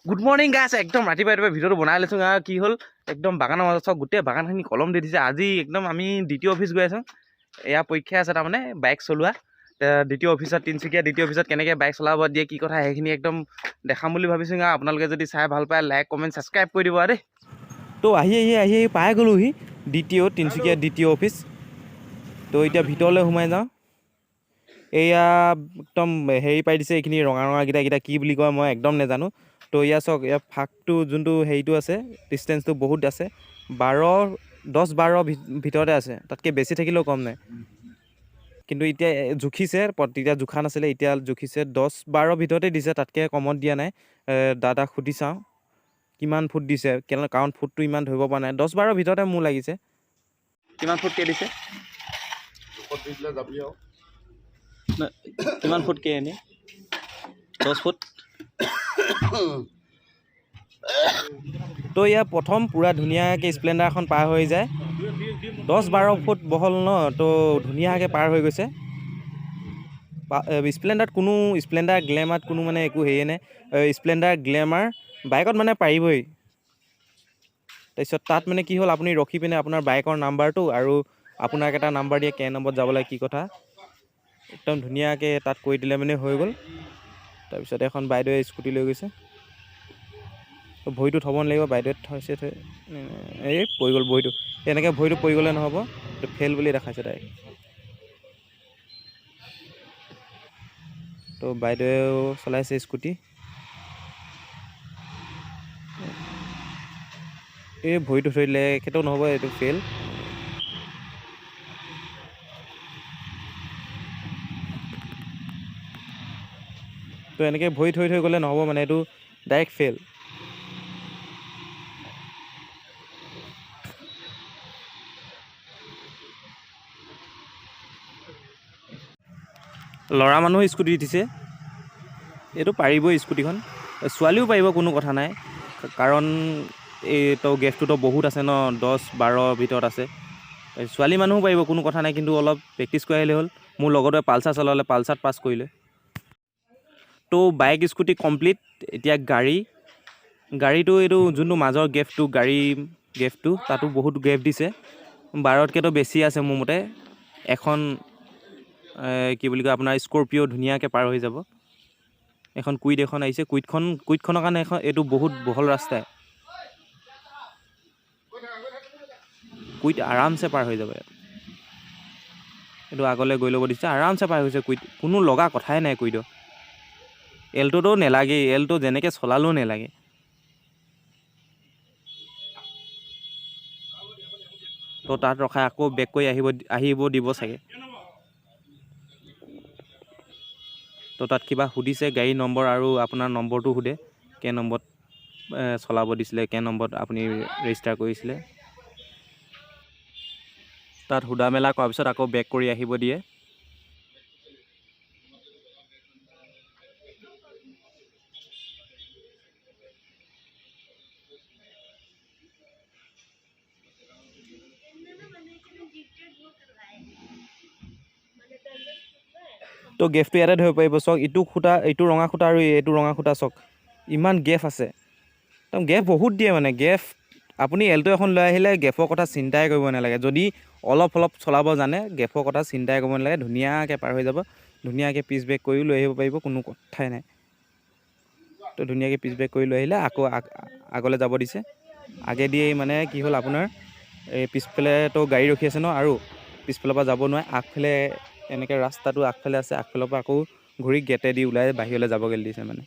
good morning গাইছ একদম ৰাতিপুৱা ভিডিঅ'টো বনাই লৈছোঁ কি হ'ল একদম বাগানৰ মাজত চাওক গোটেই বাগানখিনি কলম দি দিছে আজি একদম আমি দ্বিতীয় অফিচ গৈ আছোঁ এয়া পৰীক্ষা আছে তাৰমানে বাইক চলোৱা দ্বিতীয় অফিচত তিনিচুকীয়া দ্বিতীয় অফিচত কেনেকৈ বাইক চলাব দিয়ে কি কথা সেইখিনি একদম দেখাম বুলি ভাবিছোঁ আপোনালোকে যদি চাই ভাল পায় লাইক কমেণ্ট ছাবস্ক্ৰাইব কৰি দিব দেই তো আহি পাই গ'লোহি তিনিচুকীয়া দ্বিতীয় অফিচ তো এতিয়া ভিতৰলৈ সোমাই যাওঁ এয়া একদম হেৰি পাই দিছে এইখিনি ৰঙা ৰঙাকেইটা কি বুলি কয় মই একদম নাজানো তো ইয়াৰ চাওক ইয়াৰ ফাকটো যোনটো হেৰিটো আছে ডিষ্টেঞ্চটো বহুত আছে 10-12 ভিতৰতে আছে তাতকৈ বেছি থাকিলেও কম নাই কিন্তু এতিয়া জুখিছে তেতিয়া জোখা নাছিলে এতিয়া জুখিছে 10-12 ভিতৰতে দিছে তাতকৈ কমত দিয়া নাই দাদাক সুধি চাওঁ কিমান ফুট দিছে কাৰণ ফুটটো ইমান ধৰিব পৰা নাই 10-12 ভিতৰতে মোৰ লাগিছে কিমান ফুটকৈ দিছে কিমান ফুটকৈ এনেই 10 ফুট তো ইয়াৰ প্ৰথম পূৰা ধুনীয়াকৈ স্প্লেণ্ডাৰখন পাৰ হৈ যায় 10-12 ফুট বহল ন তো ধুনীয়াকৈ পাৰ হৈ গৈছে স্প্লেণ্ডাৰ গ্লেমাৰত কোনো মানে একো হেৰিয়ে নাই স্প্লেণ্ডাৰ গ্লেমাৰ বাইকত মানে পাৰিবই তাৰপিছত তাত মানে কি হ'ল আপুনি ৰখি পিনে আপোনাৰ বাইকৰ নাম্বাৰটো আৰু আপোনাক এটা নাম্বাৰ দিয়ে কে নম্বৰত যাব লাগে কি কথা একদম ধুনীয়াকৈ তাত কৈ দিলে মানে হৈ গ'ল তাৰপিছত এখন বাইদেৱে স্কুটি লৈ গৈছে ভৰিটো থ'ব নালাগিব বাইদেৱে থৈছে এই পৰি গ'ল ভৰিটো এনেকৈ ভৰিটো পৰি গ'লে নহ'ব এইটো ফেইল বুলি দেখাইছে তাই তো বাইদেৱেও চলাইছে স্কুটি এই ভৰিটো থৈ দিলে এখেতেও নহ'ব এইটো ফেইল তো এনেকৈ ভৰি থৈ গ'লে নহ'ব মানে এইটো ডাইৰেক্ট ফেইল ল'ৰা মানুহ স্কুটি উঠিছে এইটো পাৰিবই স্কুটিখন ছোৱালীও পাৰিব কোনো কথা নাই কাৰণ এইটো গেপটোতো বহুত আছে ন 10-12 ভিতৰত আছে ছোৱালী মানুহো পাৰিব কোনো কথা নাই কিন্তু অলপ প্ৰেক্টিচ কৰি আহিলে হ'ল মোৰ লগতে পালচাৰ চলালে পালচাৰত পাছ কৰিলে তো বাইক স্কুটি কমপ্লিট এতিয়া গাড়ীটো এইটো যোনটো মাজৰ গেপটো তাতো বহুত গেপ দিছে 12তকৈতো বেছি আছে মোৰ মতে এখন কি বুলি কয় আপোনাৰ স্কৰপিঅ' ধুনীয়াকৈ পাৰ হৈ যাব এখন কুইড এখন আহিছে কুইডখনৰ কাৰণে এইটো বহুত বহল ৰাস্তাই কুইড আৰামছে পাৰ হৈ যাব এইটো আগলৈ গৈ ল'ব দিছে আৰামছে পাৰ হৈছে কুইড কোনো লগা কথাই নাই কুইডৰ এল্টোতো নেলাগেই এল্টো যেনেকৈ চলালেও নেলাগে তো তাত ৰখাই আকৌ বেক কৰি আহিব দিব চাগে তো তাত কিবা সুধিছে গাড়ী নম্বৰ আৰু আপোনাৰ নম্বৰটো সোধে কে নম্বৰত চলাব দিছিলে কে নম্বৰত আপুনি ৰেজিষ্টাৰ কৰিছিলে তাত সোধা মেলা কৰাৰ পিছত আকৌ বেক কৰি আহিব দিয়ে তো গেপটো ইয়াতে ধৰিব পাৰিব চাওক এইটো ৰঙা খুঁটা আৰু এইটো ৰঙা খুঁটা চাওক ইমান গেপ আছে একদম গেপ বহুত দিয়ে মানে গেপ আপুনি এল্টো এখন লৈ আহিলে গেপৰ কথা চিন্তাই কৰিব নালাগে যদি অলপ চলাব জানে গেপৰ কথা চিন্তাই কৰিব নালাগে ধুনীয়াকৈ পাৰ হৈ যাব ধুনীয়াকৈ পিচ বেক কৰিও লৈ আহিব পাৰিব কোনো কথাই নাই তো ধুনীয়াকৈ পিচ বেক কৰি লৈ আহিলে আকৌ আগলৈ যাব দিছে আগেদি মানে কি হ'ল আপোনাৰ এই পিছফালেতো গাড়ী ৰখি আছে ন আৰু পিছফালৰ পৰা যাব নোৱাৰে আগফালে এনেকৈ ৰাস্তাটো আগফালে আছে আগফালৰ পৰা আকৌ ঘূৰি গেটেদি ওলাই বাহিৰলৈ যাবগৈ দিছে মানে